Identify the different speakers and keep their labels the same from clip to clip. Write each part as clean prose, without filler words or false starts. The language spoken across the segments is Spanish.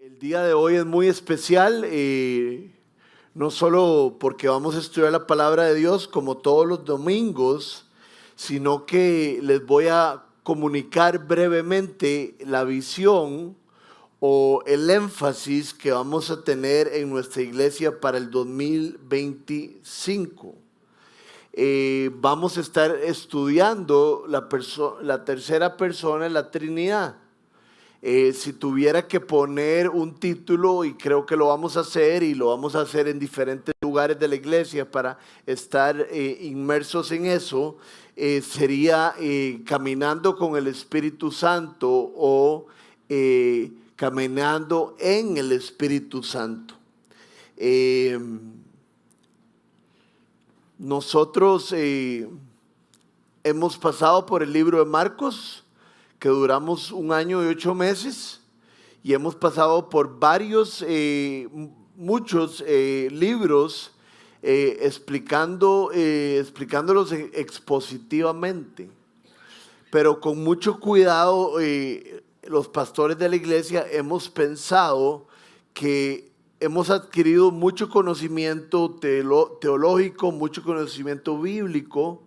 Speaker 1: El día de hoy es muy especial, no solo porque vamos a estudiar la palabra de Dios como todos los domingos, sino que les voy a comunicar brevemente la visión o el énfasis que vamos a tener en nuestra iglesia para el 2025. Vamos a estar estudiando la tercera persona de la Trinidad. Si tuviera que poner un título, y creo que lo vamos a hacer, y lo vamos a hacer en diferentes lugares de la iglesia para estar inmersos en eso, sería Caminando con el Espíritu Santo o Caminando en el Espíritu Santo. Nosotros hemos pasado por el libro de Marcos, que duramos 1 año y 8 meses, y hemos pasado por muchos libros explicándolos expositivamente, pero con mucho cuidado. Los pastores de la iglesia hemos pensado que hemos adquirido mucho conocimiento teológico, mucho conocimiento bíblico,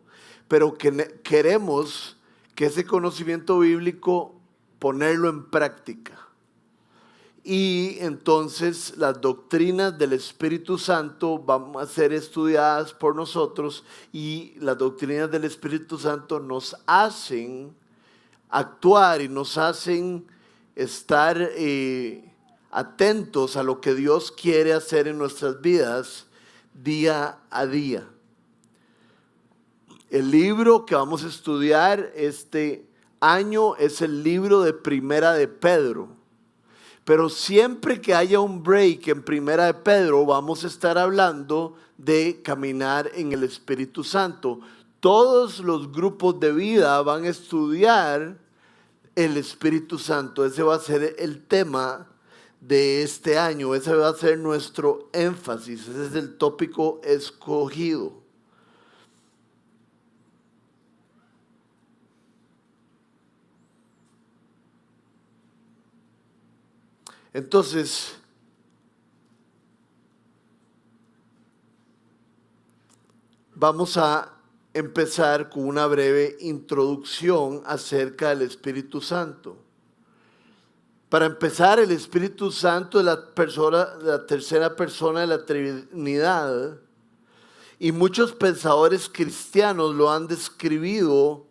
Speaker 1: pero que queremos que ese conocimiento bíblico ponerlo en práctica. Y entonces las doctrinas del Espíritu Santo van a ser estudiadas por nosotros, y las doctrinas del Espíritu Santo nos hacen actuar y nos hacen estar atentos a lo que Dios quiere hacer en nuestras vidas día a día. El libro que vamos a estudiar este año es el libro de Primera de Pedro. Pero siempre que haya un break en Primera de Pedro, vamos a estar hablando de caminar en el Espíritu Santo. Todos los grupos de vida van a estudiar el Espíritu Santo. Ese va a ser el tema de este año. Ese va a ser nuestro énfasis. Ese es el tópico escogido. Entonces, vamos a empezar con una breve introducción acerca del Espíritu Santo. Para empezar, el Espíritu Santo es la tercera persona de la Trinidad, y muchos pensadores cristianos lo han descrito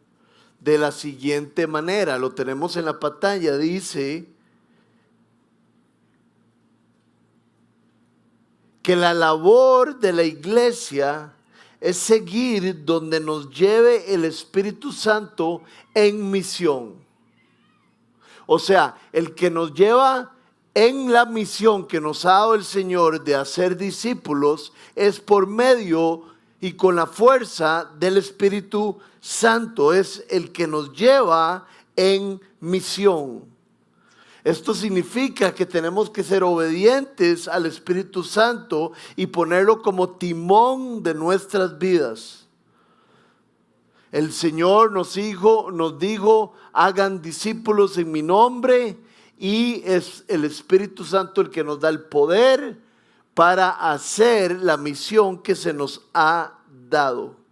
Speaker 1: de la siguiente manera. Lo tenemos en la pantalla. Dice que la labor de la iglesia es seguir donde nos lleve el Espíritu Santo en misión. O sea, el que nos lleva en la misión que nos ha dado el Señor de hacer discípulos es por medio y con la fuerza del Espíritu Santo. Es el que nos lleva en misión. Esto significa que tenemos que ser obedientes al Espíritu Santo y ponerlo como timón de nuestras vidas. El Señor nos dijo, hagan discípulos en mi nombre, y es el Espíritu Santo el que nos da el poder para hacer la misión que se nos ha dado.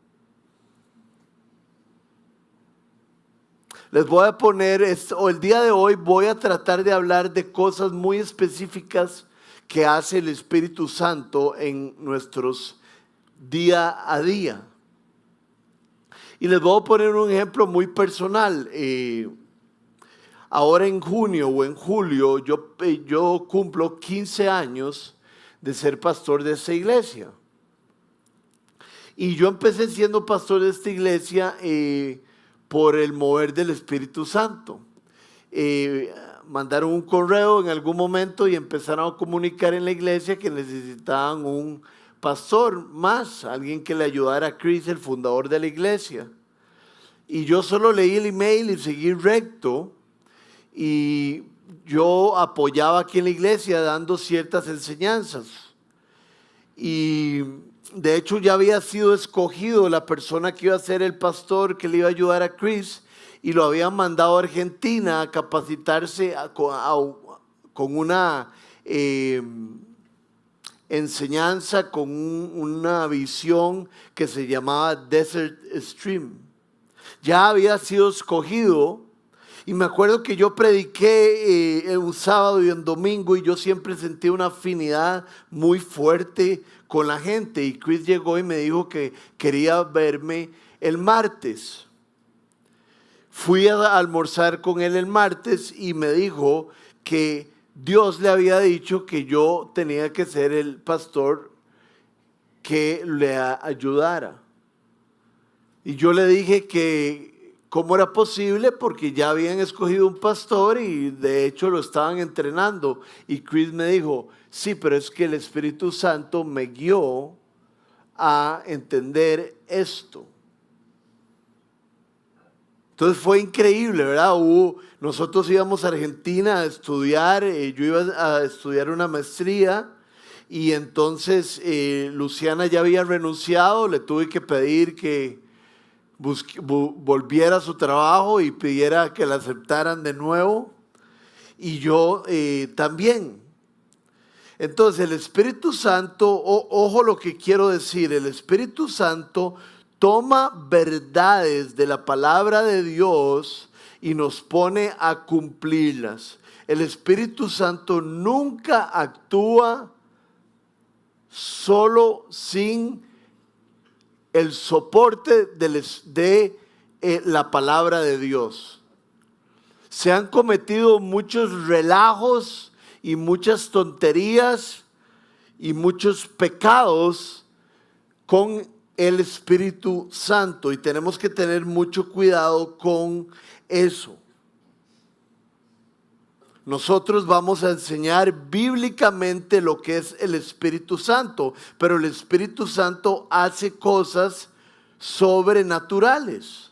Speaker 1: Les voy a poner, el día de hoy voy a tratar de hablar de cosas muy específicas que hace el Espíritu Santo en nuestros día a día. Y les voy a poner un ejemplo muy personal. Ahora en junio o en julio yo cumplo 15 años de ser pastor de esta iglesia. Y yo empecé siendo pastor de esta iglesia por el mover del Espíritu Santo. Mandaron un correo en algún momento y empezaron a comunicar en la iglesia que necesitaban un pastor más, alguien que le ayudara a Chris, el fundador de la iglesia. Y yo solo leí el email y seguí recto, y yo apoyaba aquí en la iglesia dando ciertas enseñanzas. Y de hecho ya había sido escogido la persona que iba a ser el pastor que le iba a ayudar a Chris, y lo habían mandado a Argentina a capacitarse con una enseñanza con una visión que se llamaba Desert Stream. Ya había sido escogido y me acuerdo que yo prediqué un sábado y un domingo y yo siempre sentí una afinidad muy fuerte con la gente y Chris llegó y me dijo que quería verme el martes. Fui a almorzar con él el martes y me dijo que Dios le había dicho que yo tenía que ser el pastor que le ayudara. Y yo le dije que cómo era posible porque ya habían escogido un pastor y de hecho lo estaban entrenando. Y Chris me dijo, sí, pero es que el Espíritu Santo me guió a entender esto. Entonces fue increíble, ¿verdad? Nosotros íbamos a Argentina a estudiar, yo iba a estudiar una maestría y entonces Luciana ya había renunciado, le tuve que pedir que volviera a su trabajo y pidiera que la aceptaran de nuevo y yo también. Entonces el Espíritu Santo, ojo lo que quiero decir, el Espíritu Santo toma verdades de la palabra de Dios y nos pone a cumplirlas. El Espíritu Santo nunca actúa solo sin el soporte de la palabra de Dios. Se han cometido muchos relajos y muchas tonterías y muchos pecados con el Espíritu Santo y tenemos que tener mucho cuidado con eso. Nosotros vamos a enseñar bíblicamente lo que es el Espíritu Santo, pero el Espíritu Santo hace cosas sobrenaturales.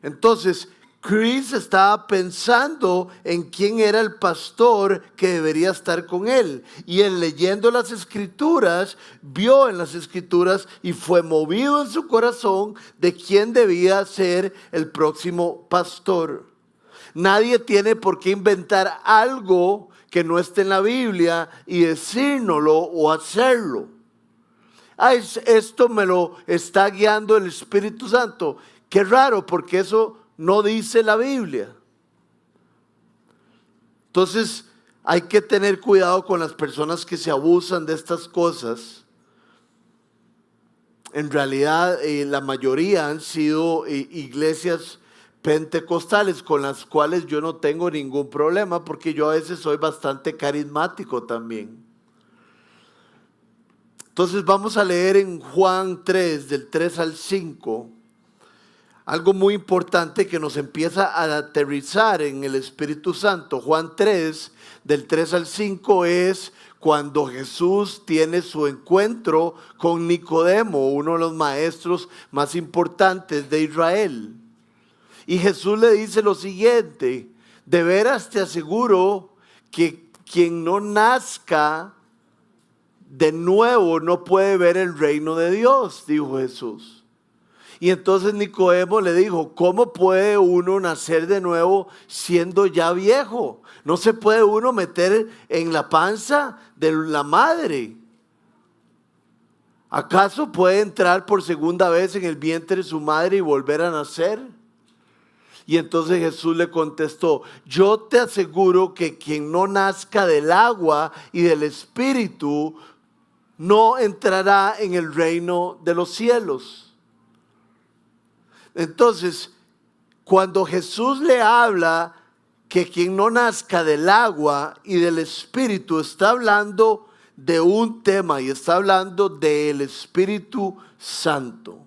Speaker 1: Entonces, Chris estaba pensando en quién era el pastor que debería estar con él. Y él leyendo las escrituras, vio en las escrituras y fue movido en su corazón de quién debía ser el próximo pastor. Nadie tiene por qué inventar algo que no esté en la Biblia y decírnoslo o hacerlo. Esto me lo está guiando el Espíritu Santo. Qué raro, porque eso no dice la Biblia. Entonces hay que tener cuidado con las personas que se abusan de estas cosas. En realidad la mayoría han sido iglesias pentecostales con las cuales yo no tengo ningún problema porque yo a veces soy bastante carismático también. Entonces vamos a leer en Juan 3 del 3 al 5. Algo muy importante que nos empieza a aterrizar en el Espíritu Santo. Juan 3, del 3 al 5 es cuando Jesús tiene su encuentro con Nicodemo, uno de los maestros más importantes de Israel. Y Jesús le dice lo siguiente: de veras te aseguro que quien no nazca de nuevo no puede ver el reino de Dios, dijo Jesús. Y entonces Nicodemo le dijo, ¿cómo puede uno nacer de nuevo siendo ya viejo? No se puede uno meter en la panza de la madre. ¿Acaso puede entrar por segunda vez en el vientre de su madre y volver a nacer? Y entonces Jesús le contestó, yo te aseguro que quien no nazca del agua y del Espíritu no entrará en el reino de los cielos. Entonces, cuando Jesús le habla que quien no nazca del agua y del Espíritu, está hablando de un tema y está hablando del Espíritu Santo.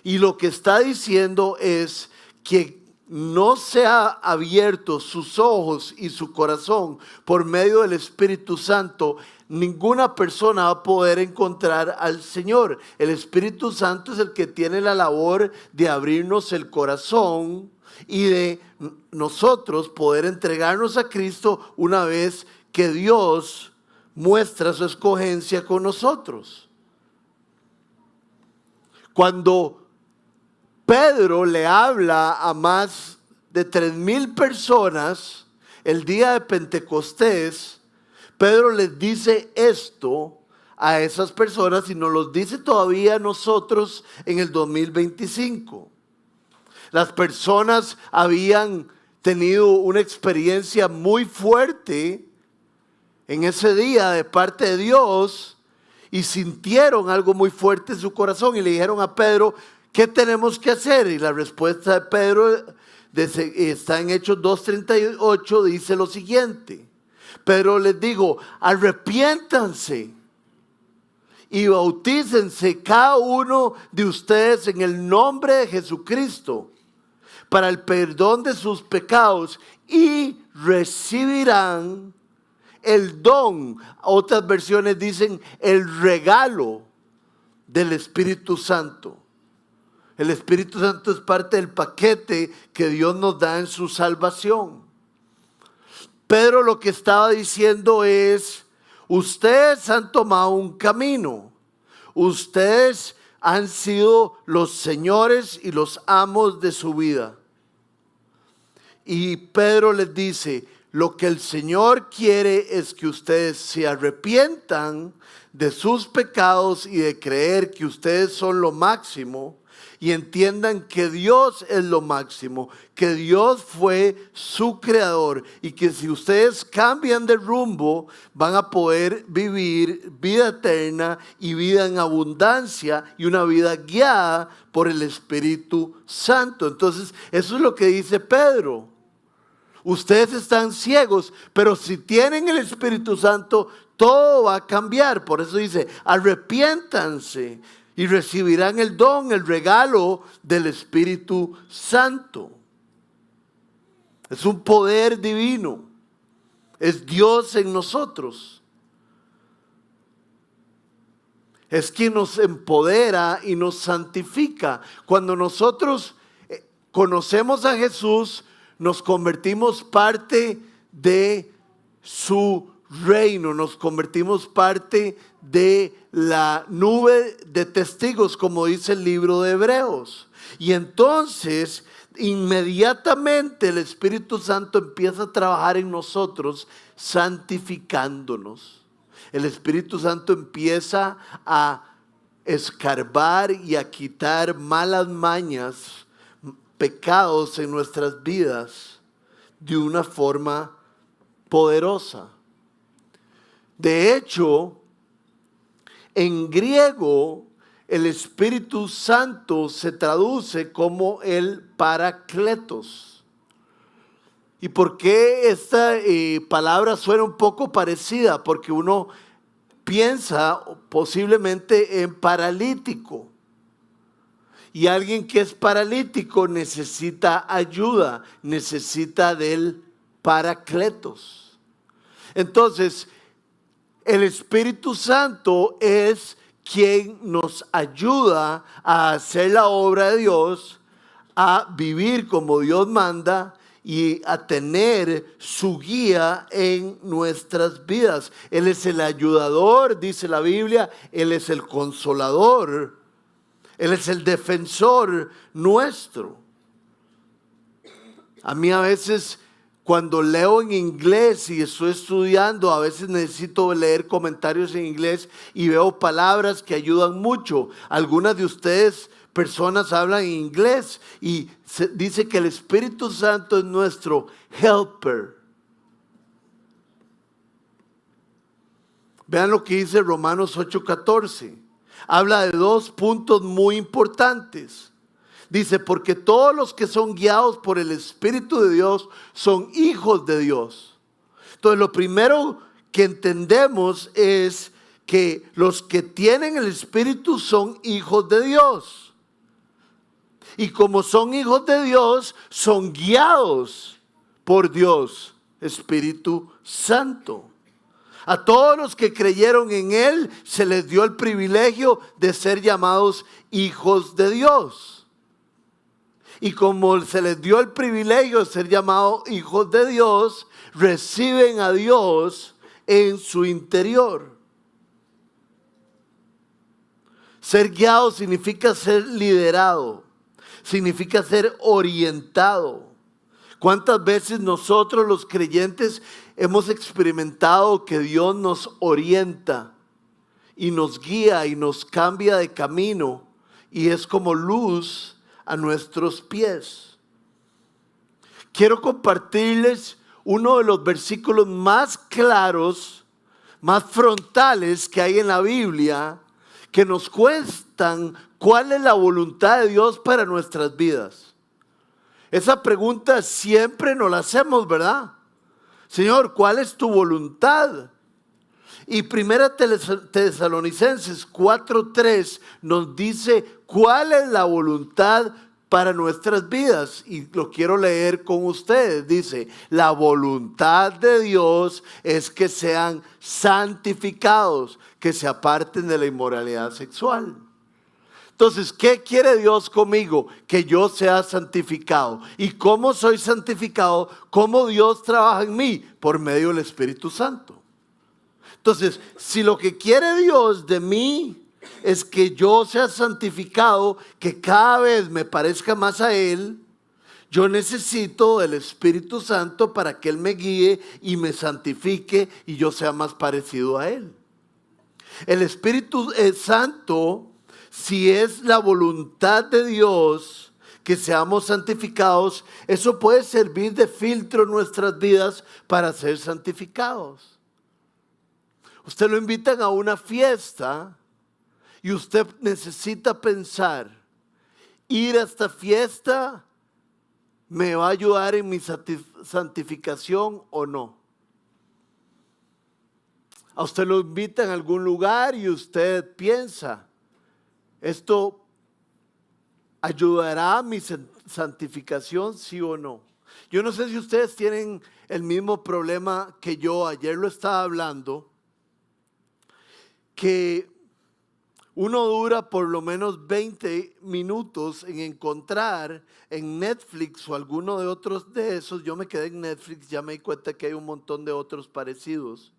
Speaker 1: Y lo que está diciendo es que no se ha abierto sus ojos y su corazón por medio del Espíritu Santo, ninguna persona va a poder encontrar al Señor. El Espíritu Santo es el que tiene la labor de abrirnos el corazón y de nosotros poder entregarnos a Cristo una vez que Dios muestra su escogencia con nosotros. Cuando Pedro le habla a más de 3,000 personas, el día de Pentecostés, Pedro les dice esto a esas personas y nos los dice todavía a nosotros en el 2025. Las personas habían tenido una experiencia muy fuerte en ese día de parte de Dios y sintieron algo muy fuerte en su corazón y le dijeron a Pedro, ¿qué tenemos que hacer? Y la respuesta de Pedro está en Hechos 2:38, dice lo siguiente. Pedro les dijo, arrepiéntanse y bautícense cada uno de ustedes en el nombre de Jesucristo para el perdón de sus pecados y recibirán el don. Otras versiones dicen el regalo del Espíritu Santo. El Espíritu Santo es parte del paquete que Dios nos da en su salvación. Pedro lo que estaba diciendo es, ustedes han tomado un camino. Ustedes han sido los señores y los amos de su vida. Y Pedro les dice, lo que el Señor quiere es que ustedes se arrepientan de sus pecados y de creer que ustedes son lo máximo y entiendan que Dios es lo máximo, que Dios fue su creador y que si ustedes cambian de rumbo van a poder vivir vida eterna y vida en abundancia y una vida guiada por el Espíritu Santo. Entonces, eso es lo que dice Pedro. Ustedes están ciegos, pero si tienen el Espíritu Santo, todo va a cambiar. Por eso dice, arrepiéntanse y recibirán el don, el regalo del Espíritu Santo. Es un poder divino. Es Dios en nosotros. Es quien nos empodera y nos santifica. Cuando nosotros conocemos a Jesús, nos convertimos parte de su reino, nos convertimos parte de la nube de testigos, como dice el libro de Hebreos. Y entonces, inmediatamente el Espíritu Santo empieza a trabajar en nosotros, santificándonos. El Espíritu Santo empieza a escarbar y a quitar malas mañas, pecados en nuestras vidas de una forma poderosa. De hecho, en griego el Espíritu Santo se traduce como el Parakletos. ¿Y por qué esta palabra suena un poco parecida? Porque uno piensa posiblemente en paralítico. Y alguien que es paralítico necesita ayuda, necesita del Parakletos. Entonces, el Espíritu Santo es quien nos ayuda a hacer la obra de Dios, a vivir como Dios manda y a tener su guía en nuestras vidas. Él es el ayudador, dice la Biblia, Él es el consolador. Él es el defensor nuestro. A mí a veces cuando leo en inglés y estoy estudiando, a veces necesito leer comentarios en inglés y veo palabras que ayudan mucho. Algunas de ustedes, personas, hablan en inglés y dice que el Espíritu Santo es nuestro helper. Vean lo que dice Romanos 8:14. Habla de dos puntos muy importantes. Dice, porque todos los que son guiados por el Espíritu de Dios son hijos de Dios. Entonces, lo primero que entendemos es que los que tienen el Espíritu son hijos de Dios. Y como son hijos de Dios, son guiados por Dios, Espíritu Santo. A todos los que creyeron en Él se les dio el privilegio de ser llamados hijos de Dios. Y como se les dio el privilegio de ser llamados hijos de Dios, reciben a Dios en su interior. Ser guiado significa ser liderado, significa ser orientado. ¿Cuántas veces nosotros los creyentes hemos experimentado que Dios nos orienta y nos guía y nos cambia de camino y es como luz a nuestros pies? Quiero compartirles uno de los versículos más claros, más frontales que hay en la Biblia, que nos cuentan cuál es la voluntad de Dios para nuestras vidas. Esa pregunta siempre nos la hacemos, ¿verdad? Señor, ¿cuál es tu voluntad? Y Primera Tesalonicenses 4:3 nos dice cuál es la voluntad para nuestras vidas. Y lo quiero leer con ustedes. Dice, la voluntad de Dios es que sean santificados, que se aparten de la inmoralidad sexual. Entonces, ¿qué quiere Dios conmigo? Que yo sea santificado. ¿Y cómo soy santificado? ¿Cómo Dios trabaja en mí? Por medio del Espíritu Santo. Entonces, si lo que quiere Dios de mí es que yo sea santificado, que cada vez me parezca más a Él, yo necesito del Espíritu Santo para que Él me guíe y me santifique y yo sea más parecido a Él. El Espíritu Santo, si es la voluntad de Dios que seamos santificados, eso puede servir de filtro en nuestras vidas para ser santificados. Usted lo invitan a una fiesta y usted necesita pensar, ir a esta fiesta me va a ayudar en mi santificación o no. A usted lo invitan a algún lugar y usted piensa, ¿esto ayudará a mi santificación, sí o no? Yo no sé si ustedes tienen el mismo problema que yo. Ayer lo estaba hablando, que uno dura por lo menos 20 minutos en encontrar en Netflix o alguno de otros de esos. Yo me quedé en Netflix, ya me di cuenta que hay un montón de otros parecidos.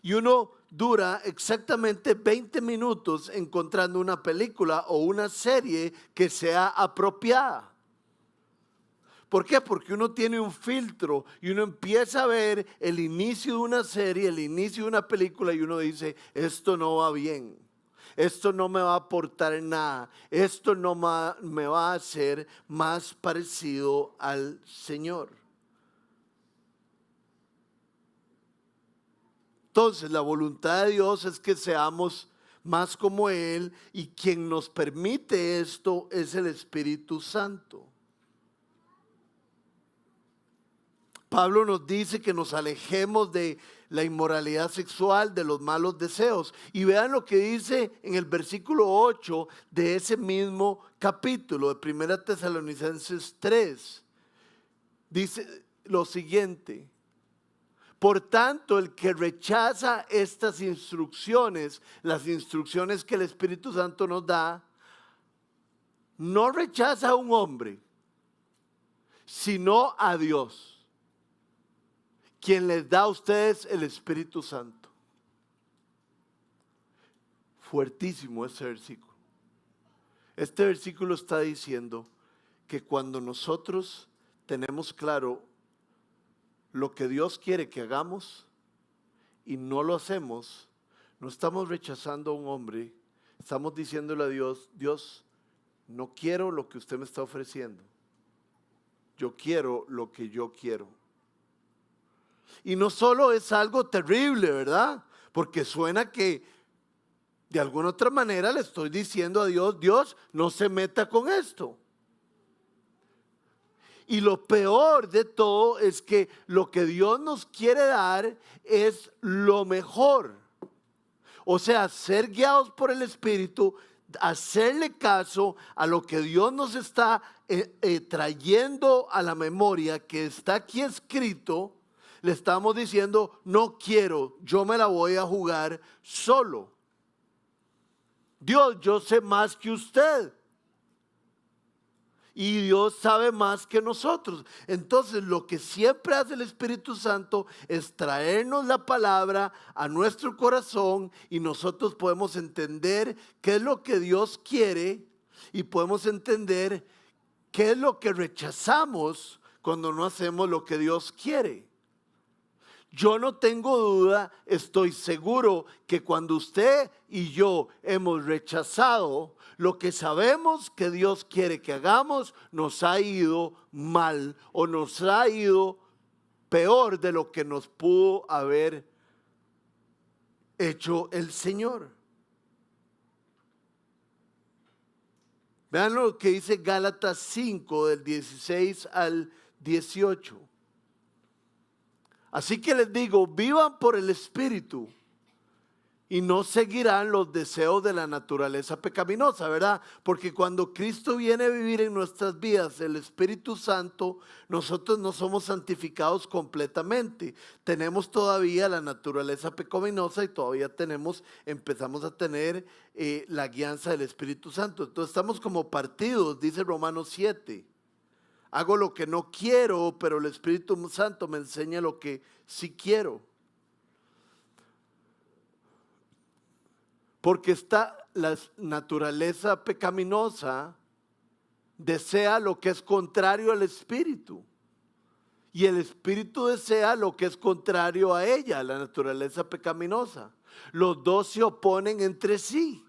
Speaker 1: Y uno dura exactamente 20 minutos encontrando una película o una serie que sea apropiada. ¿Por qué? Porque uno tiene un filtro y uno empieza a ver el inicio de una serie, el inicio de una película y uno dice, esto no va bien, esto no me va a aportar nada, esto no me va a hacer más parecido al Señor. Entonces, la voluntad de Dios es que seamos más como Él y quien nos permite esto es el Espíritu Santo. Pablo nos dice que nos alejemos de la inmoralidad sexual, de los malos deseos. Y vean lo que dice en el versículo 8 de ese mismo capítulo de 1 Tesalonicenses 3. Dice lo siguiente: por tanto, el que rechaza estas instrucciones, las instrucciones que el Espíritu Santo nos da, no rechaza a un hombre, sino a Dios, quien les da a ustedes el Espíritu Santo. Fuertísimo ese versículo. Este versículo está diciendo que cuando nosotros tenemos claro lo que Dios quiere que hagamos y no lo hacemos, no estamos rechazando a un hombre, estamos diciéndole a Dios, Dios, no quiero lo que usted me está ofreciendo, yo quiero lo que yo quiero. Y no solo es algo terrible, ¿verdad? Porque suena que de alguna otra manera le estoy diciendo a Dios, Dios, no se meta con esto. Y lo peor de todo es que lo que Dios nos quiere dar es lo mejor. O sea, ser guiados por el Espíritu, hacerle caso a lo que Dios nos está trayendo a la memoria, que está aquí escrito. Le estamos diciendo, no quiero, yo me la voy a jugar solo. Dios, yo sé más que usted. Y Dios sabe más que nosotros. Entonces, lo que siempre hace el Espíritu Santo es traernos la palabra a nuestro corazón y nosotros podemos entender qué es lo que Dios quiere y podemos entender qué es lo que rechazamos cuando no hacemos lo que Dios quiere. Yo no tengo duda, estoy seguro que cuando usted y yo hemos rechazado lo que sabemos que Dios quiere que hagamos, nos ha ido mal o nos ha ido peor de lo que nos pudo haber hecho el Señor. Vean lo que dice Gálatas 5 del 16 al 18. Así que les digo, vivan por el Espíritu y no seguirán los deseos de la naturaleza pecaminosa, ¿verdad? Porque cuando Cristo viene a vivir en nuestras vidas, el Espíritu Santo, nosotros no somos santificados completamente. Tenemos todavía la naturaleza pecaminosa y todavía empezamos a tener la guianza del Espíritu Santo. Entonces estamos como partidos, dice Romanos 7. Hago lo que no quiero, pero el Espíritu Santo me enseña lo que sí quiero. Porque la naturaleza pecaminosa desea lo que es contrario al Espíritu. Y el Espíritu desea lo que es contrario a ella, la naturaleza pecaminosa. Los dos se oponen entre sí.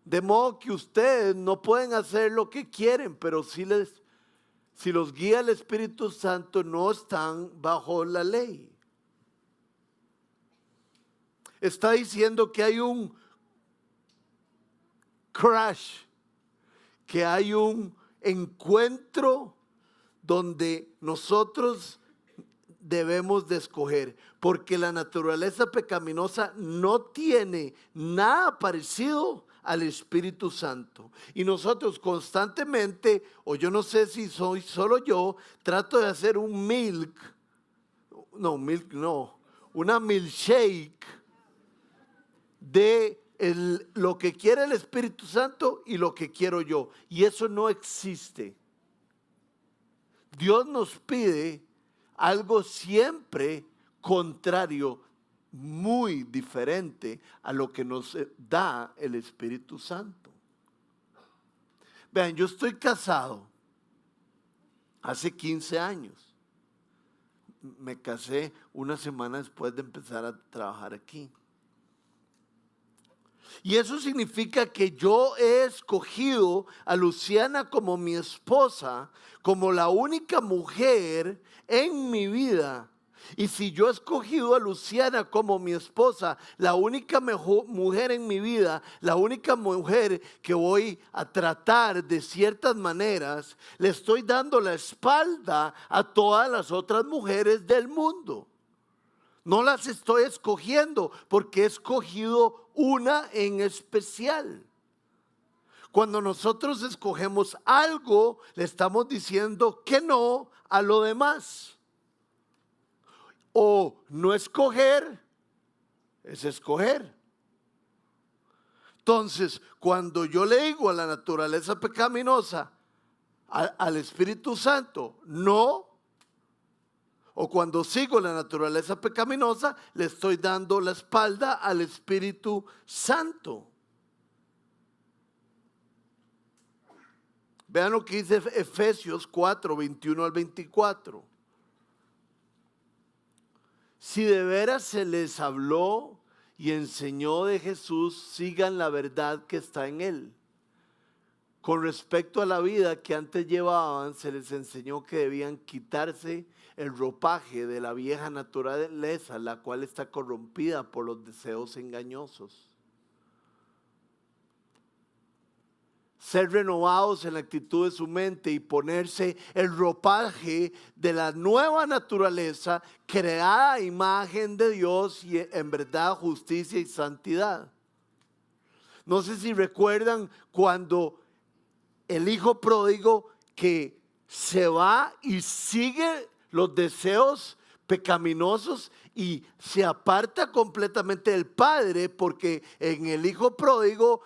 Speaker 1: De modo que ustedes no pueden hacer lo que quieren, pero si los guía el Espíritu Santo, no están bajo la ley. Está diciendo que hay un crash, que hay un encuentro donde nosotros debemos de escoger, porque la naturaleza pecaminosa no tiene nada parecido al Espíritu Santo. Y nosotros constantemente, o yo no sé si soy solo yo, trato de hacer una milkshake de lo que quiere el Espíritu Santo y lo que quiero yo. Y eso no existe. Dios nos pide algo siempre contrario, muy diferente a lo que nos da el Espíritu Santo. Vean, yo estoy casado hace 15 años. Me casé una semana después de empezar a trabajar aquí. Y eso significa que yo he escogido a Luciana como mi esposa, como la única mujer en mi vida. Y si yo he escogido a Luciana como mi esposa, la única mujer en mi vida, la única mujer que voy a tratar de ciertas maneras, le estoy dando la espalda a todas las otras mujeres del mundo. No las estoy escogiendo porque he escogido una en especial. Cuando nosotros escogemos algo, le estamos diciendo que no a lo demás. O no escoger es escoger. Entonces, cuando yo le digo a la naturaleza pecaminosa, al Espíritu Santo, no, o cuando sigo la naturaleza pecaminosa, le estoy dando la espalda al Espíritu Santo. Vean lo que dice Efesios 4, 21 al 24. Si de veras se les habló y enseñó de Jesús, sigan la verdad que está en él. Con respecto a la vida que antes llevaban, se les enseñó que debían quitarse el ropaje de la vieja naturaleza, la cual está corrompida por los deseos engañosos. Ser renovados en la actitud de su mente y ponerse el ropaje de la nueva naturaleza creada a imagen de Dios y en verdad justicia y santidad. No sé si recuerdan cuando el hijo pródigo que se va y sigue los deseos pecaminosos y se aparta completamente del padre, porque en el hijo pródigo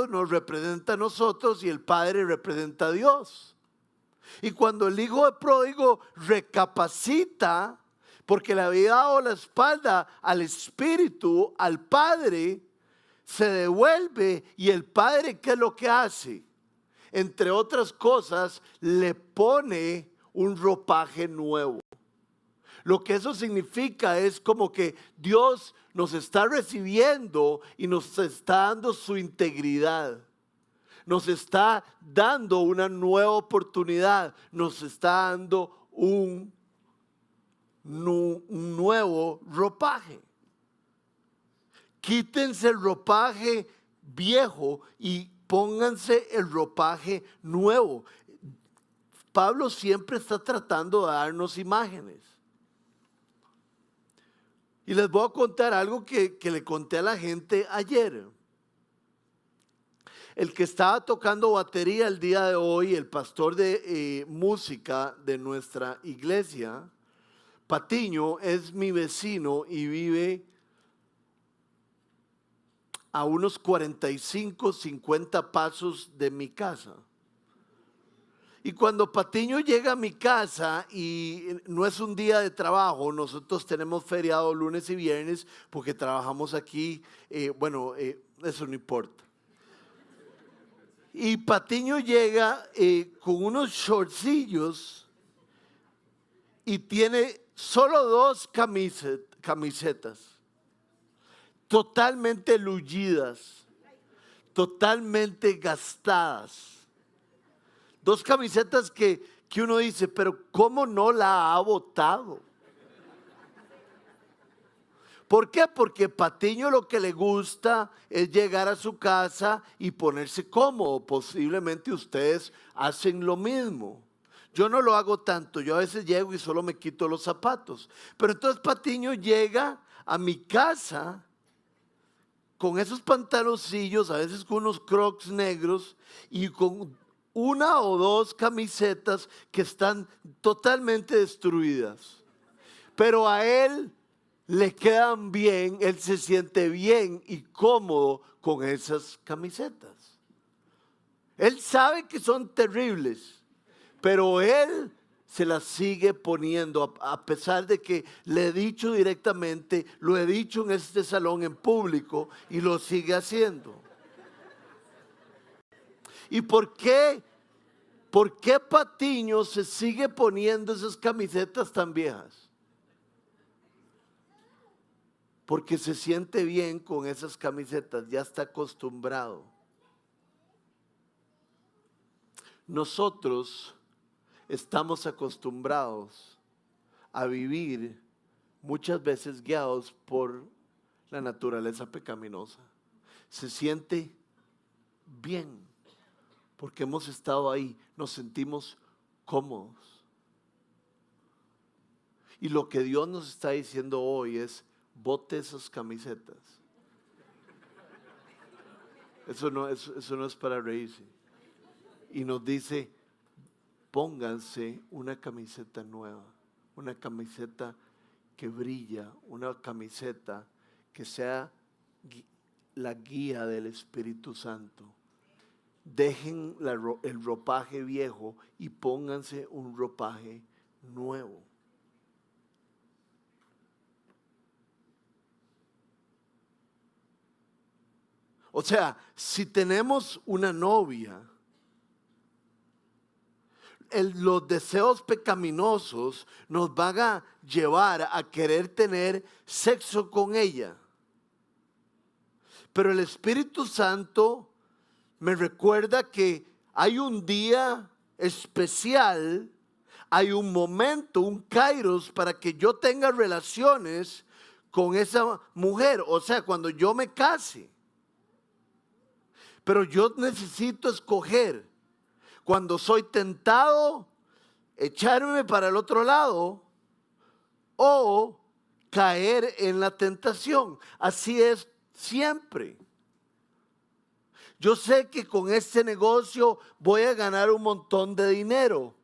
Speaker 1: nos representa a nosotros y el padre representa a Dios. Y cuando el hijo pródigo recapacita, porque le había dado la espalda al Espíritu, al Padre, se devuelve y el Padre, ¿qué es lo que hace? entre otras cosas, le pone un ropaje nuevo. Lo que eso significa es como que Dios nos está recibiendo y nos está dando su integridad. Nos está dando una nueva oportunidad. Nos está dando un nuevo ropaje. Quítense el ropaje viejo y pónganse el ropaje nuevo. Pablo siempre está tratando de darnos imágenes. Y les voy a contar algo que le conté a la gente ayer. El que estaba tocando batería el día de hoy, el pastor de música de nuestra iglesia, Patiño, es mi vecino y vive a unos 45, 50 pasos de mi casa. Y cuando Patiño llega a mi casa y no es un día de trabajo, nosotros tenemos feriado lunes y viernes porque trabajamos aquí, eso no importa. Y Patiño llega con unos shortcillos y tiene solo 2 camisetas, totalmente luyidas, totalmente gastadas. 2 camisetas que uno dice, pero ¿cómo no la ha botado? ¿Por qué? Porque Patiño lo que le gusta es llegar a su casa y ponerse cómodo. Posiblemente ustedes hacen lo mismo. Yo no lo hago tanto, yo a veces llego y solo me quito los zapatos. Pero entonces Patiño llega a mi casa con esos pantaloncillos, a veces con unos crocs negros y con 1 o 2 camisetas que están totalmente destruidas. Pero a él le quedan bien, él se siente bien y cómodo con esas camisetas. Él sabe que son terribles, pero él se las sigue poniendo a pesar de que le he dicho directamente, lo he dicho en este salón en público y lo sigue haciendo. ¿Y por qué Patiño se sigue poniendo esas camisetas tan viejas? Porque se siente bien con esas camisetas, ya está acostumbrado. Nosotros estamos acostumbrados a vivir muchas veces guiados por la naturaleza pecaminosa. Se siente bien porque hemos estado ahí, nos sentimos cómodos. Y lo que Dios nos está diciendo hoy es, bote esas camisetas. Eso no es para reírse. Y nos dice, pónganse una camiseta nueva, una camiseta que brilla, una camiseta que sea la guía del Espíritu Santo. Dejen el ropaje viejo y pónganse un ropaje nuevo. O sea, si tenemos una novia, los deseos pecaminosos nos van a llevar a querer tener sexo con ella. Pero el Espíritu Santo me recuerda que hay un día especial, hay un momento, un kairos para que yo tenga relaciones con esa mujer. O sea, cuando yo me case. Pero yo necesito escoger cuando soy tentado, echarme para el otro lado o caer en la tentación. Así es siempre. Yo sé que con este negocio voy a ganar un montón de dinero.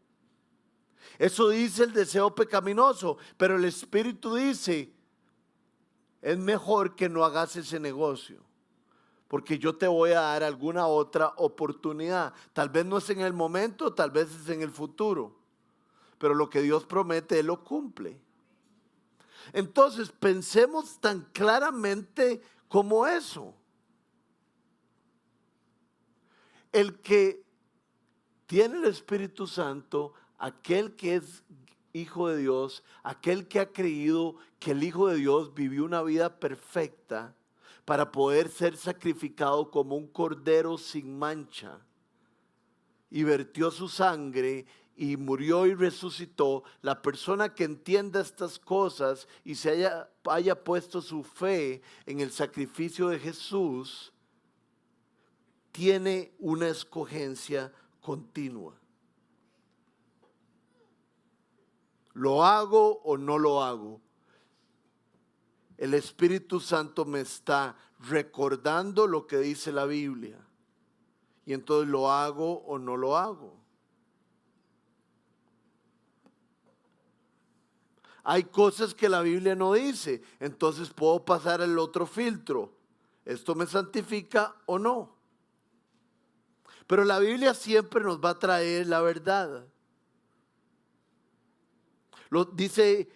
Speaker 1: Eso dice el deseo pecaminoso, pero el Espíritu dice, es mejor que no hagas ese negocio. Porque yo te voy a dar alguna otra oportunidad. Tal vez no es en el momento, tal vez es en el futuro. Pero lo que Dios promete, Él lo cumple. Entonces, pensemos tan claramente como eso. El que tiene el Espíritu Santo aquel que es hijo de Dios, aquel que ha creído que el Hijo de Dios vivió una vida perfecta para poder ser sacrificado como un cordero sin mancha y vertió su sangre y murió y resucitó. La persona que entienda estas cosas y haya puesto su fe en el sacrificio de Jesús, tiene una escogencia continua. ¿Lo hago o no lo hago? El Espíritu Santo me está recordando lo que dice la Biblia. Y entonces ¿lo hago o no lo hago? Hay cosas que la Biblia no dice, entonces puedo pasar el otro filtro. ¿Esto me santifica o no? Pero la Biblia siempre nos va a traer la verdad. Lo dice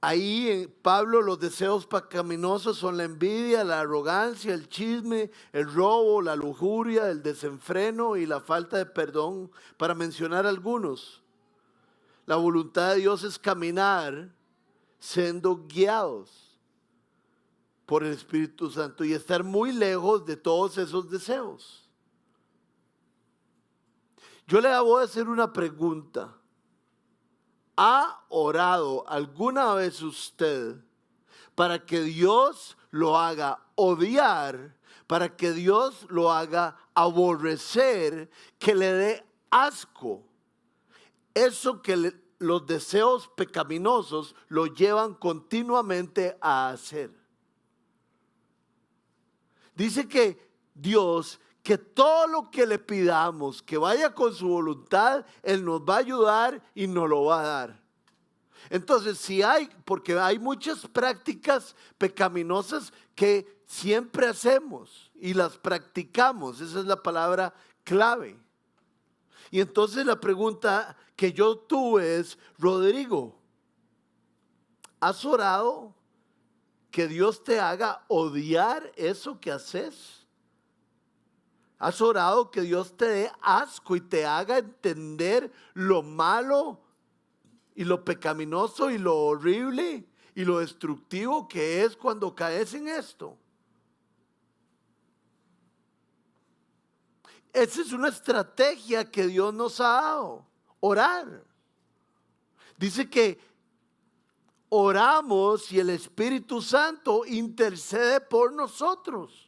Speaker 1: ahí Pablo, los deseos pecaminosos son la envidia, la arrogancia, el chisme, el robo, la lujuria, el desenfreno y la falta de perdón, para mencionar algunos. La voluntad de Dios es caminar siendo guiados por el Espíritu Santo y estar muy lejos de todos esos deseos. Yo le voy a hacer una pregunta. ¿Ha orado alguna vez usted para que Dios lo haga odiar, para que Dios lo haga aborrecer, que le dé asco? Eso que los deseos pecaminosos lo llevan continuamente a hacer. Dice que Dios, que todo lo que le pidamos, que vaya con su voluntad, Él nos va a ayudar y nos lo va a dar. Entonces, porque hay muchas prácticas pecaminosas que siempre hacemos y las practicamos, esa es la palabra clave. Y entonces la pregunta que yo tuve es, Rodrigo, ¿has orado que Dios te haga odiar eso que haces? ¿Has orado que Dios te dé asco y te haga entender lo malo y lo pecaminoso y lo horrible y lo destructivo que es cuando caes en esto? Esa es una estrategia que Dios nos ha dado, orar. Dice que oramos y el Espíritu Santo intercede por nosotros.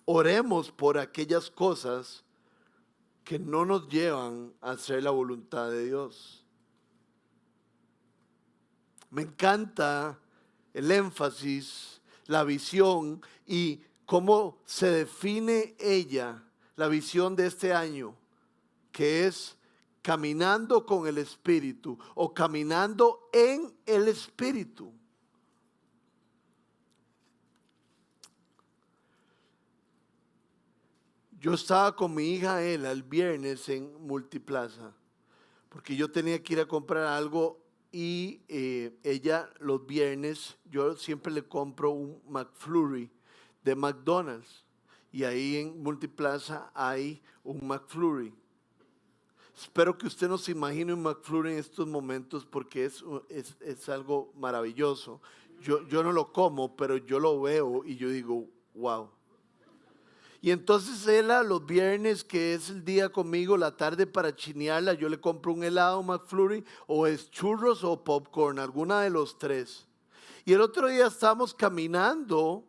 Speaker 1: Oremos por aquellas cosas que no nos llevan a hacer la voluntad de Dios. Me encanta el énfasis, la visión y cómo se define ella, la visión de este año, que es caminando con el Espíritu o caminando en el Espíritu. Yo estaba con mi hija Ela el viernes en Multiplaza, porque yo tenía que ir a comprar algo y ella los viernes, yo siempre le compro un McFlurry de McDonald's y ahí en Multiplaza hay un McFlurry. Espero que usted no se imagine un McFlurry en estos momentos porque es algo maravilloso. Yo no lo como, pero yo lo veo y yo digo, wow. Y entonces ella los viernes, que es el día conmigo, la tarde para chinearla, yo le compro un helado McFlurry o es churros o popcorn, alguna de los tres. Y el otro día estábamos caminando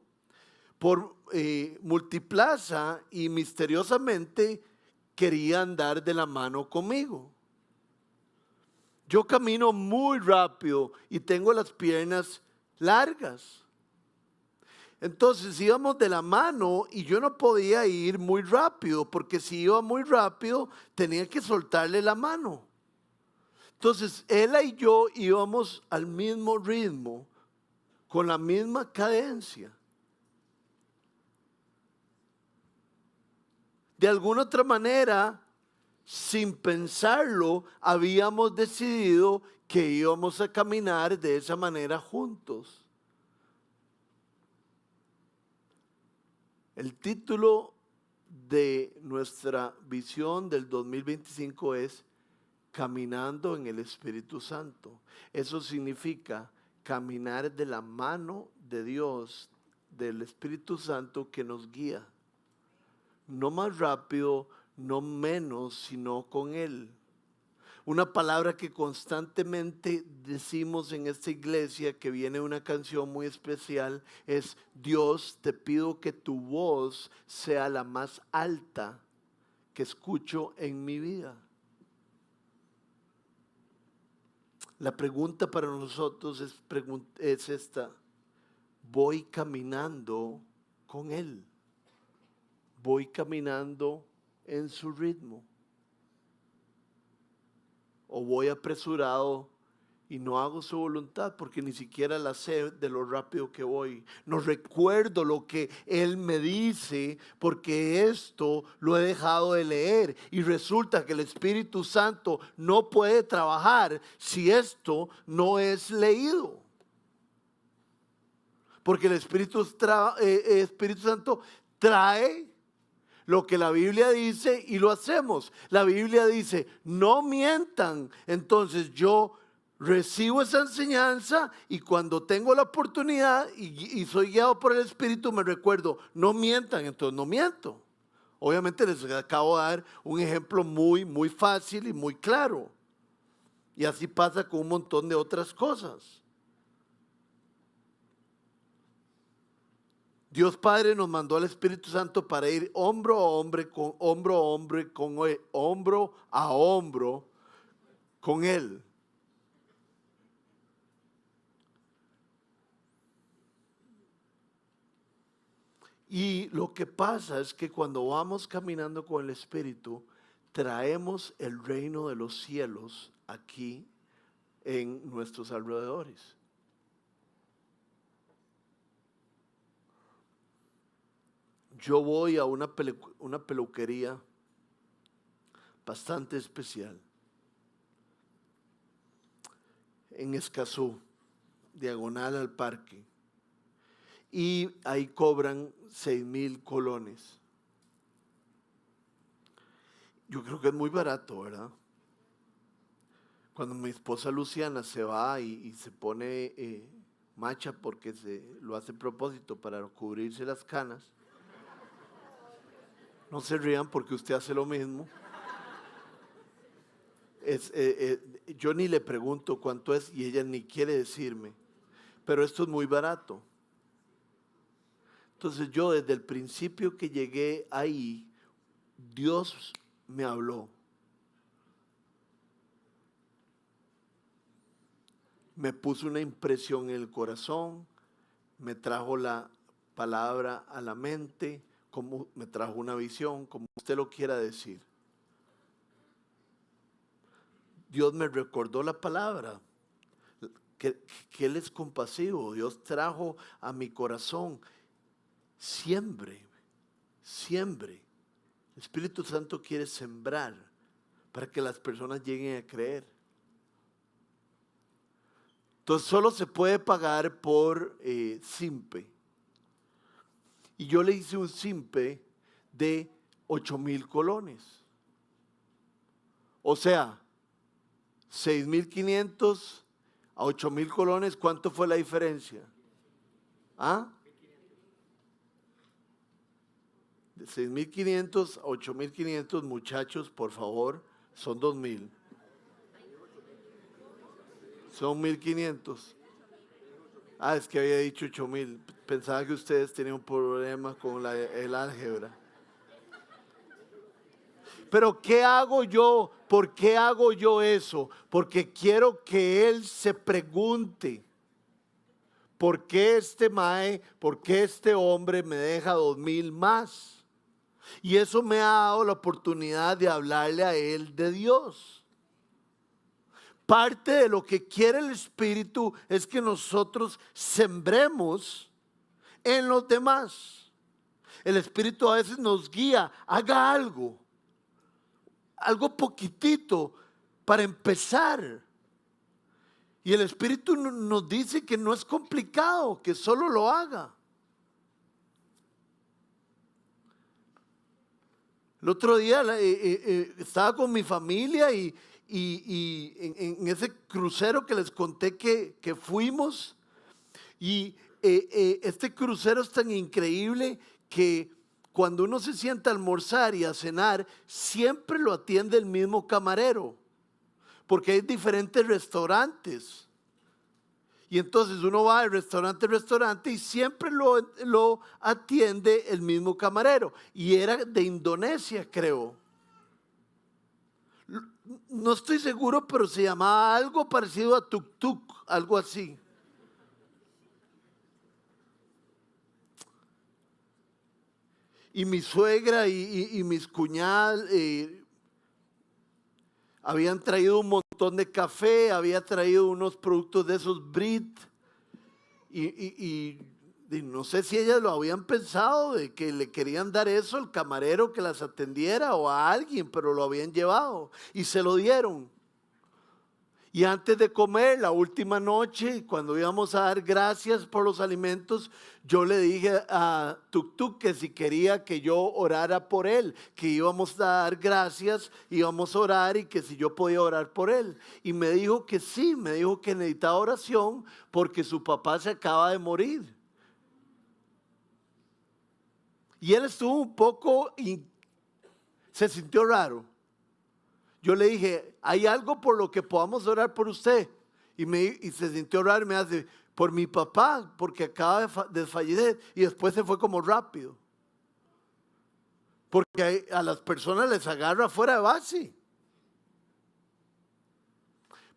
Speaker 1: por Multiplaza y misteriosamente quería andar de la mano conmigo. Yo camino muy rápido y tengo las piernas largas. Entonces íbamos de la mano y yo no podía ir muy rápido, porque si iba muy rápido tenía que soltarle la mano. Entonces ella y yo íbamos al mismo ritmo, con la misma cadencia. De alguna otra manera, sin pensarlo, habíamos decidido que íbamos a caminar de esa manera juntos. El título de nuestra visión del 2025 es Caminando en el Espíritu Santo. Eso significa caminar de la mano de Dios, del Espíritu Santo que nos guía. No más rápido, no menos, sino con Él. Una palabra que constantemente decimos en esta iglesia, que viene una canción muy especial, es: Dios, te pido que tu voz sea la más alta que escucho en mi vida. La pregunta para nosotros es esta: ¿voy caminando con Él? ¿Voy caminando en su ritmo? ¿O voy apresurado y no hago su voluntad porque ni siquiera la sé de lo rápido que voy? No recuerdo lo que Él me dice porque esto lo he dejado de leer, y resulta que el Espíritu Santo no puede trabajar si esto no es leído. Porque el Espíritu Santo trae lo que la Biblia dice y lo hacemos. La Biblia dice: no mientan. Entonces yo recibo esa enseñanza y cuando tengo la oportunidad y soy guiado por el Espíritu, me recuerdo: no mientan, entonces no miento. Obviamente les acabo de dar un ejemplo muy, muy fácil y muy claro. Y así pasa con un montón de otras cosas. Dios Padre nos mandó al Espíritu Santo para ir hombro a hombro con Él. Y lo que pasa es que cuando vamos caminando con el Espíritu, traemos el reino de los cielos aquí en nuestros alrededores. Yo voy a una peluquería bastante especial en Escazú, diagonal al parque, y ahí cobran 6,000 colones. Yo creo que es muy barato, ¿verdad? Cuando mi esposa Luciana se va y se pone macha porque lo hace a propósito para cubrirse las canas, no se rían porque usted hace lo mismo. Yo ni le pregunto cuánto es y ella ni quiere decirme, pero esto es muy barato. Entonces yo, desde el principio que llegué ahí, Dios me habló. Me puso una impresión en el corazón, me trajo la palabra a la mente, como me trajo una visión, como usted lo quiera decir. Dios me recordó la palabra, que Él es compasivo. Dios trajo a mi corazón: siembre. El Espíritu Santo quiere sembrar para que las personas lleguen a creer. Entonces solo se puede pagar por simpe. Y yo le hice un simpe de 8,000 colones. O sea, 6,500 a 8,000 colones, ¿cuánto fue la diferencia? ¿Ah? De 6,500 a 8,500, muchachos, por favor, son 2,000. Son 1,500. Ah, es que había dicho 8,000. Pensaba que ustedes tenían un problema con el álgebra. Pero ¿qué hago yo? ¿Por qué hago yo eso? Porque quiero que él se pregunte: ¿por qué por qué este hombre me deja 2,000 más? Y eso me ha dado la oportunidad de hablarle a él de Dios. Parte de lo que quiere el Espíritu es que nosotros sembremos en los demás. El Espíritu a veces nos guía: haga algo poquitito para empezar. Y el Espíritu nos dice que no es complicado, que solo lo haga. El otro día estaba con mi familia y en ese crucero que les conté que fuimos. Y este crucero es tan increíble que cuando uno se sienta a almorzar y a cenar, siempre lo atiende el mismo camarero, porque hay diferentes restaurantes. Y entonces uno va de restaurante a restaurante y siempre lo atiende el mismo camarero. Y era de Indonesia, creo. No estoy seguro, pero se llamaba algo parecido a tuk tuk, algo así. Y mi suegra y mis cuñadas habían traído un montón de café, había traído unos productos de esos Brit. Y no sé si ellas lo habían pensado, de que le querían dar eso al camarero que las atendiera o a alguien, pero lo habían llevado y se lo dieron. Y antes de comer, la última noche, cuando íbamos a dar gracias por los alimentos, yo le dije a Tuk Tuk que si quería que yo orara por él, que íbamos a dar gracias, íbamos a orar y que si yo podía orar por él. Y me dijo que sí, me dijo que necesitaba oración porque su papá se acaba de morir. Y él estuvo un poco, se sintió raro. Yo le dije, ¿hay algo por lo que podamos orar por usted? Y se sintió raro y me hace, por mi papá, porque acaba de fallecer. Y después se fue como rápido. Porque a las personas les agarra fuera de base.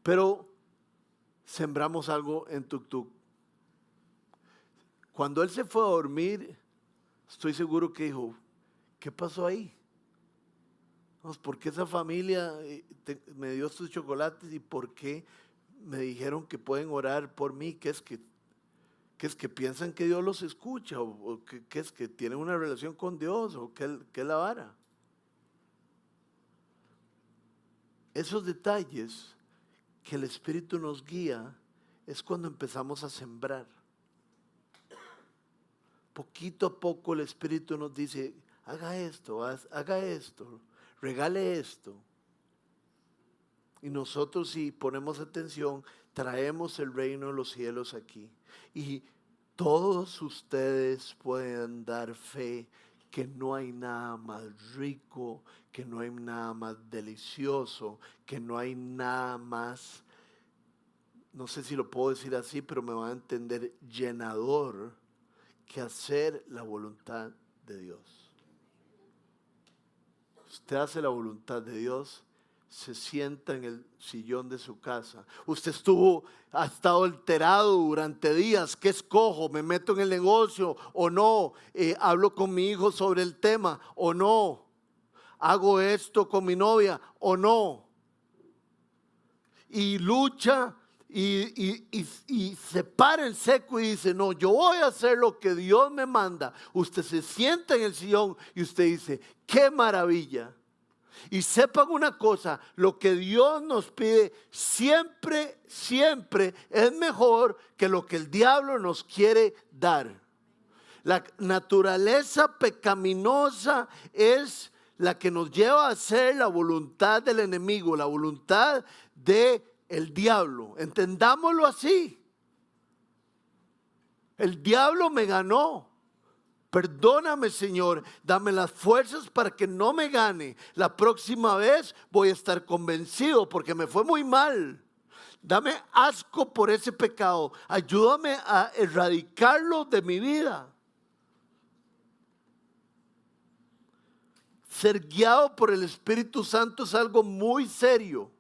Speaker 1: Pero sembramos algo en Tuk Tuk. Cuando él se fue a dormir, estoy seguro que dijo, ¿qué pasó ahí? ¿Por qué esa familia me dio estos chocolates y por qué me dijeron que pueden orar por mí? ¿Qué es que piensan que Dios los escucha? ¿O qué es que tienen una relación con Dios? ¿O qué es la vara? Esos detalles que el Espíritu nos guía es cuando empezamos a sembrar. Poquito a poco el Espíritu nos dice, haga esto, haga esto. Regale esto. Y nosotros, si ponemos atención, traemos el reino de los cielos aquí. Y todos ustedes pueden dar fe que no hay nada más rico, que no hay nada más delicioso, que no hay nada más, no sé si lo puedo decir así, pero me van a entender, llenador, que hacer la voluntad de Dios. Usted hace la voluntad de Dios, se sienta en el sillón de su casa. Usted ha estado alterado durante días. ¿Qué escojo? ¿Me meto en el negocio o no? ¿Hablo con mi hijo sobre el tema o no? ¿Hago esto con mi novia o no? Y lucha y se para en seco y dice, no, yo voy a hacer lo que Dios me manda. Usted se sienta en el sillón y usted dice, qué maravilla. Y sepan una cosa, lo que Dios nos pide siempre, siempre es mejor que lo que el diablo nos quiere dar. La naturaleza pecaminosa es la que nos lleva a hacer la voluntad del enemigo, la voluntad del diablo. Entendámoslo así. El diablo me ganó. Perdóname, Señor, dame las fuerzas para que no me gane. La próxima vez voy a estar convencido porque me fue muy mal. Dame asco por ese pecado. Ayúdame a erradicarlo de mi vida. Ser guiado por el Espíritu Santo es algo muy serio.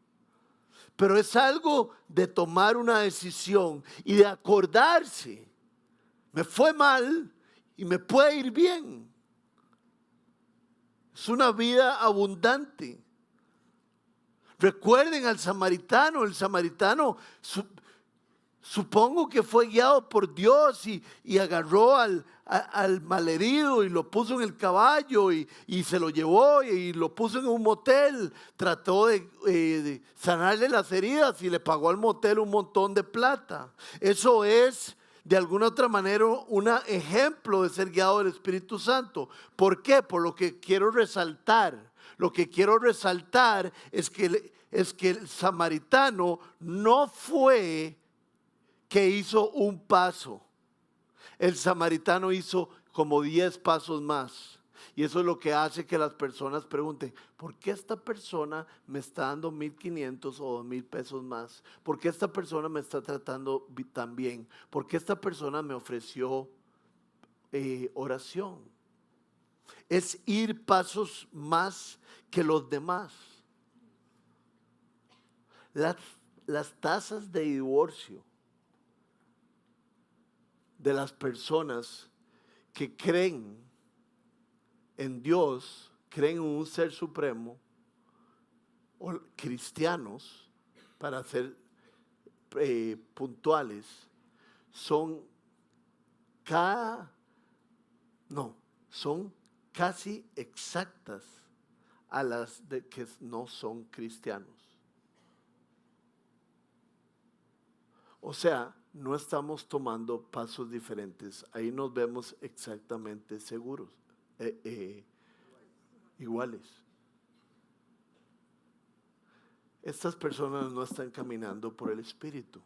Speaker 1: Pero es algo de tomar una decisión y de acordarse. Me fue mal y me puede ir bien. Es una vida abundante. Recuerden al samaritano. El samaritano supongo que fue guiado por Dios y agarró al malherido y lo puso en el caballo y se lo llevó y lo puso en un motel. Trató de sanarle las heridas y le pagó al motel un montón de plata. Eso es de alguna otra manera un ejemplo de ser guiado del Espíritu Santo. ¿Por qué? Por lo que quiero resaltar. Lo que quiero resaltar es que el samaritano no fue que hizo un paso. El samaritano hizo como 10 pasos más. Y eso es lo que hace que las personas pregunten, ¿por qué esta persona me está dando 1,500 o 2,000 pesos más? ¿Por qué esta persona me está tratando tan bien? ¿Por qué esta persona me ofreció oración? Es ir pasos más que los demás. Las tasas de divorcio de las personas que creen en Dios, creen en un ser supremo, o cristianos, para ser puntuales, son casi exactas a las de que no son cristianos. O sea, no estamos tomando pasos diferentes. Ahí nos vemos exactamente seguros, iguales. Estas personas no están caminando por el Espíritu.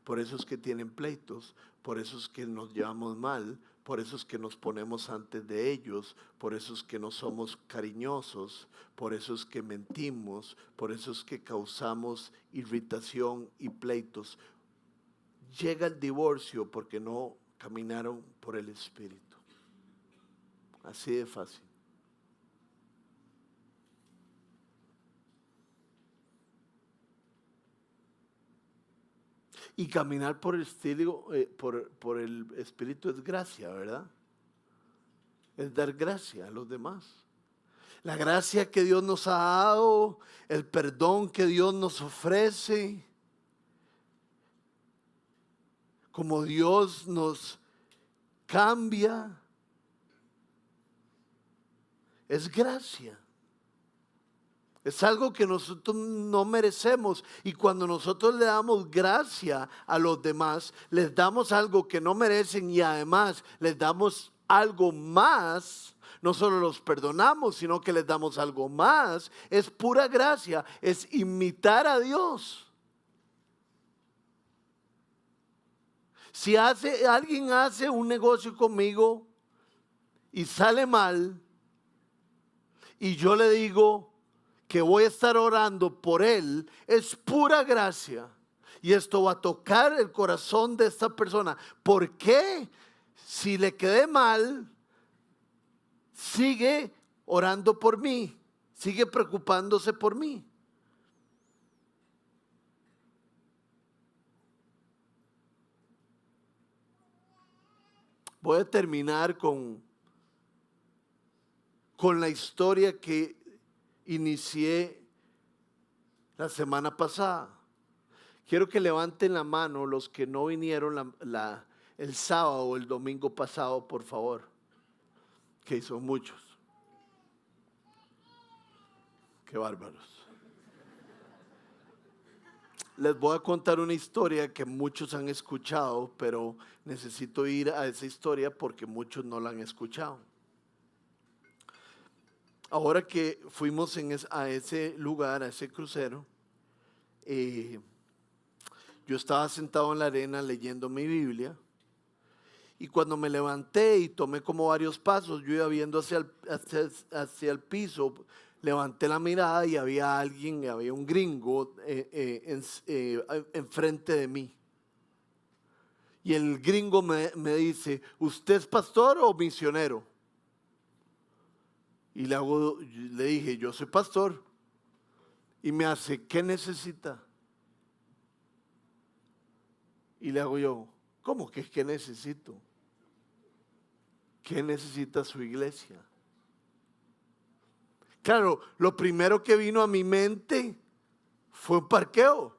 Speaker 1: Por eso es que tienen pleitos, por eso es que nos llevamos mal, por eso es que nos ponemos antes de ellos, por eso es que no somos cariñosos, por eso es que mentimos, por eso es que causamos irritación y pleitos. Llega el divorcio porque no caminaron por el Espíritu. Así de fácil. Y caminar por el estilo, por el Espíritu es gracia, ¿verdad? Es dar gracia a los demás. La gracia que Dios nos ha dado, el perdón que Dios nos ofrece, como Dios nos cambia, es gracia. Es algo que nosotros no merecemos, y cuando nosotros le damos gracia a los demás, les damos algo que no merecen y además les damos algo más. No solo los perdonamos, sino que les damos algo más. Es pura gracia, es imitar a Dios. Si alguien hace un negocio conmigo y sale mal, y yo le digo que voy a estar orando por él, es pura gracia. Y esto va a tocar el corazón de esta persona. ¿Por qué? Si le quedé mal, sigue orando por mí, sigue preocupándose por mí. Voy a terminar con la historia que inicié la semana pasada. Quiero que levanten la mano los que no vinieron el sábado o el domingo pasado, por favor. Que son muchos. Qué bárbaros. Les voy a contar una historia que muchos han escuchado, pero necesito ir a esa historia porque muchos no la han escuchado. Ahora que fuimos a ese lugar, a ese crucero, yo estaba sentado en la arena leyendo mi Biblia, y cuando me levanté y tomé como varios pasos, yo iba viendo hacia el piso, levanté la mirada y había un gringo enfrente de mí. Y el gringo me dice, ¿usted es pastor o misionero? Y le dije, yo soy pastor. Y me hace, ¿qué necesita? Y le hago yo, ¿cómo que qué necesito? ¿Qué necesita su iglesia? Claro, lo primero que vino a mi mente fue un parqueo.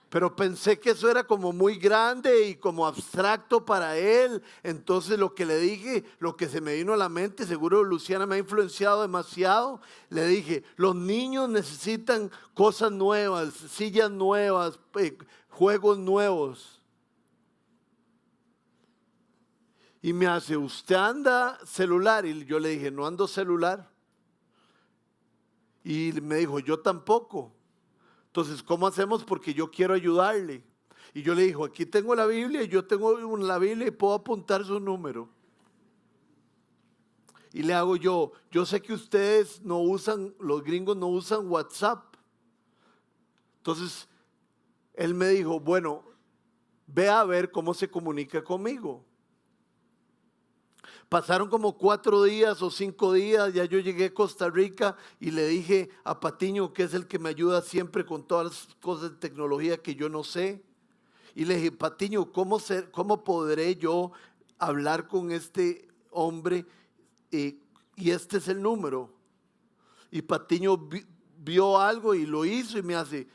Speaker 1: Pero pensé que eso era como muy grande y como abstracto para él. Entonces lo que le dije, lo que se me vino a la mente, seguro Luciana me ha influenciado demasiado. Le dije, los niños necesitan cosas nuevas, sillas nuevas, juegos nuevos. Y me hace, ¿usted anda celular? Y yo le dije, no ando celular. Y me dijo, yo tampoco. Entonces, ¿cómo hacemos? Porque yo quiero ayudarle. Y yo le dije, aquí tengo la Biblia, y yo tengo la Biblia y puedo apuntar su número. Y le hago yo sé que ustedes no usan, los gringos no usan WhatsApp. Entonces, él me dijo, bueno, ve a ver cómo se comunica conmigo. Pasaron como 4 días o 5 días, ya yo llegué a Costa Rica y le dije a Patiño, que es el que me ayuda siempre con todas las cosas de tecnología que yo no sé. Y le dije, Patiño, ¿cómo podré yo hablar con este hombre? Y este es el número. Y Patiño vio algo y lo hizo y me hace,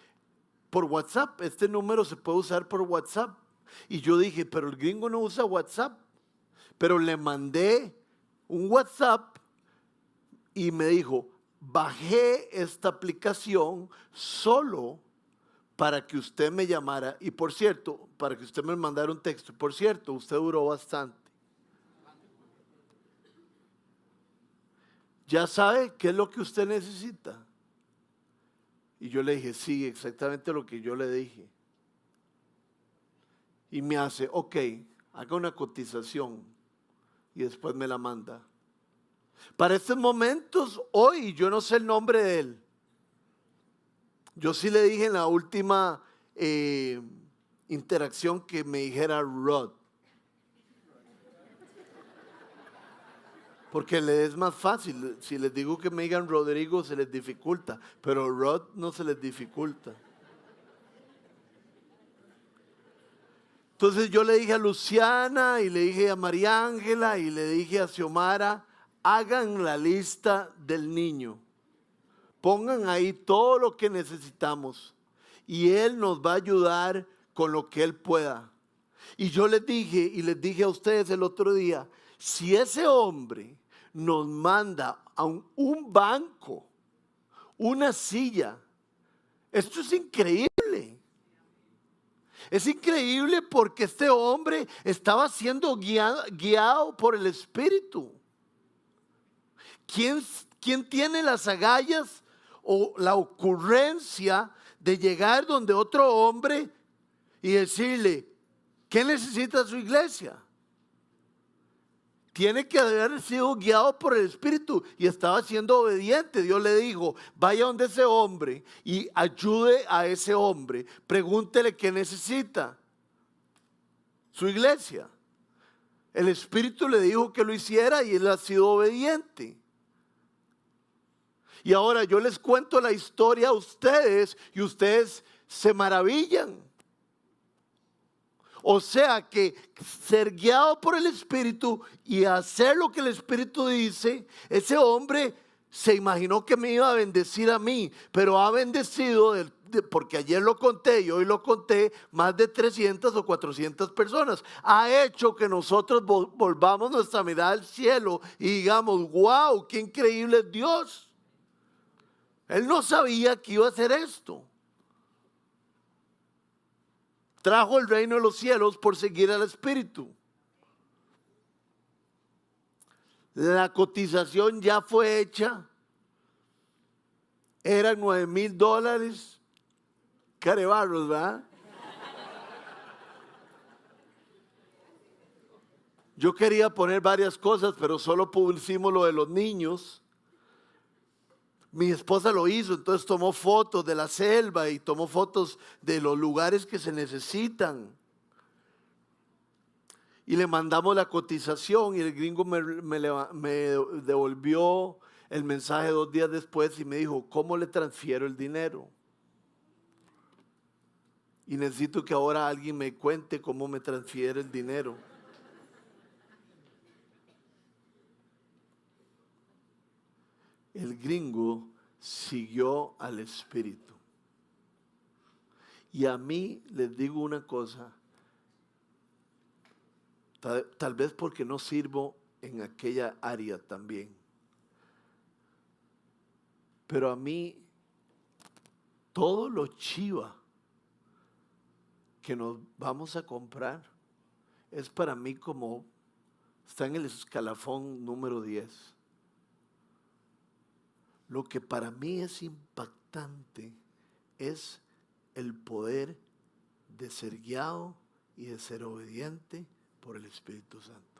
Speaker 1: por WhatsApp, este número se puede usar por WhatsApp. Y yo dije, pero el gringo no usa WhatsApp. Pero le mandé un WhatsApp y me dijo, bajé esta aplicación solo para que usted me llamara. Y por cierto, para que usted me mandara un texto. Por cierto, usted duró bastante. ¿Ya sabe qué es lo que usted necesita? Y yo le dije, sí, exactamente lo que yo le dije. Y me hace, ok, haga una cotización. Y después me la manda. Para estos momentos, hoy, yo no sé el nombre de él. Yo sí le dije en la última interacción que me dijera Rod. Porque le es más fácil. Si les digo que me digan Rodrigo, se les dificulta. Pero Rod no se les dificulta. Entonces yo le dije a Luciana y le dije a María Ángela y le dije a Xiomara, hagan la lista del niño. Pongan ahí todo lo que necesitamos y Él nos va a ayudar con lo que Él pueda. Y yo les dije, y les dije a ustedes el otro día, si ese hombre nos manda a un banco, una silla, esto es increíble. Es increíble porque este hombre estaba siendo guiado por el Espíritu. ¿Quién tiene las agallas o la ocurrencia de llegar donde otro hombre y decirle, ¿qué necesita su iglesia? Tiene que haber sido guiado por el Espíritu y estaba siendo obediente. Dios le dijo, vaya donde ese hombre y ayude a ese hombre. Pregúntele qué necesita su iglesia. El Espíritu le dijo que lo hiciera y él ha sido obediente. Y ahora yo les cuento la historia a ustedes y ustedes se maravillan. O sea que ser guiado por el Espíritu y hacer lo que el Espíritu dice, ese hombre se imaginó que me iba a bendecir a mí, pero ha bendecido, porque ayer lo conté y hoy lo conté, más de 300 o 400 personas. Ha hecho que nosotros volvamos nuestra mirada al cielo y digamos, wow, qué increíble es Dios. Él no sabía que iba a hacer esto. Trajo el reino de los cielos por seguir al Espíritu. La cotización ya fue hecha. Eran $9,000. Carebarros, ¿verdad? Yo quería poner varias cosas, pero solo pusimos lo de los niños. Mi esposa lo hizo, entonces tomó fotos de la selva y tomó fotos de los lugares que se necesitan. Y le mandamos la cotización y el gringo me devolvió el mensaje 2 días después y me dijo, ¿cómo le transfiero el dinero? Y necesito que ahora alguien me cuente cómo me transfiere el dinero. El gringo siguió al Espíritu. Y a mí les digo una cosa, tal vez porque no sirvo en aquella área también, pero a mí todo lo chiva que nos vamos a comprar es para mí como, está en el escalafón número 10. Lo que para mí es impactante es el poder de ser guiado y de ser obediente por el Espíritu Santo.